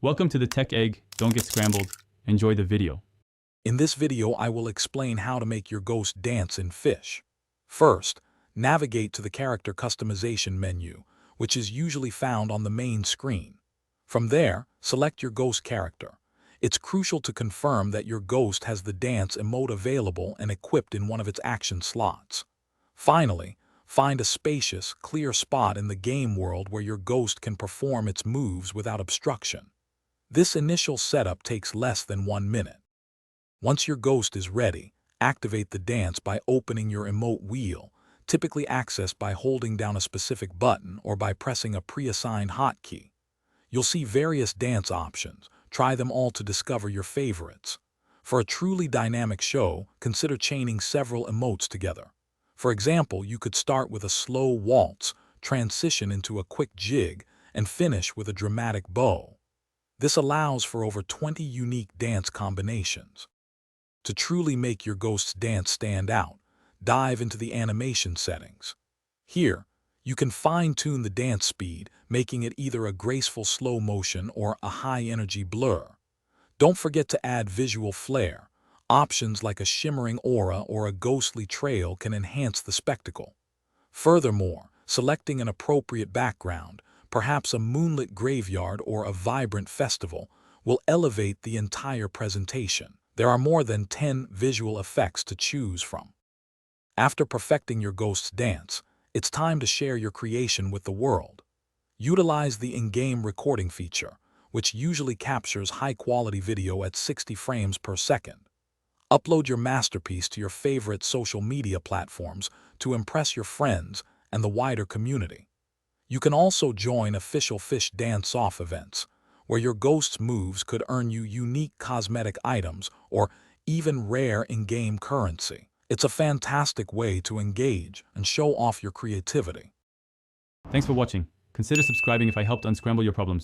Welcome to the Tech Egg. Don't get scrambled. Enjoy the video. In this video, I will explain how to make your ghost dance in Fisch. First, navigate to the character customization menu, which is usually found on the main screen. From there, select your ghost character. It's crucial to confirm that your ghost has the dance emote available and equipped in one of its action slots. Finally, find a spacious, clear spot in the game world where your ghost can perform its moves without obstruction. This initial setup takes less than 1 minute. Once your ghost is ready, activate the dance by opening your emote wheel, typically accessed by holding down a specific button or by pressing a pre-assigned hotkey. You'll see various dance options. Try them all to discover your favorites. For a truly dynamic show, consider chaining several emotes together. For example, you could start with a slow waltz, transition into a quick jig, and finish with a dramatic bow. This allows for over 20 unique dance combinations. To truly make your ghost's dance stand out, dive into the animation settings. Here, you can fine-tune the dance speed, making it either a graceful slow motion or a high-energy blur. Don't forget to add visual flair. Options like a shimmering aura or a ghostly trail can enhance the spectacle. Furthermore, selecting an appropriate background, perhaps a moonlit graveyard or a vibrant festival, will elevate the entire presentation. There are more than 10 visual effects to choose from. After perfecting your ghost's dance, it's time to share your creation with the world. Utilize the in-game recording feature, which usually captures high-quality video at 60 frames per second. Upload your masterpiece to your favorite social media platforms to impress your friends and the wider community. You can also join official Fisch dance-off events, where your ghost's moves could earn you unique cosmetic items or even rare in-game currency. It's a fantastic way to engage and show off your creativity. Thanks for watching. Consider subscribing if I helped unscramble your problems.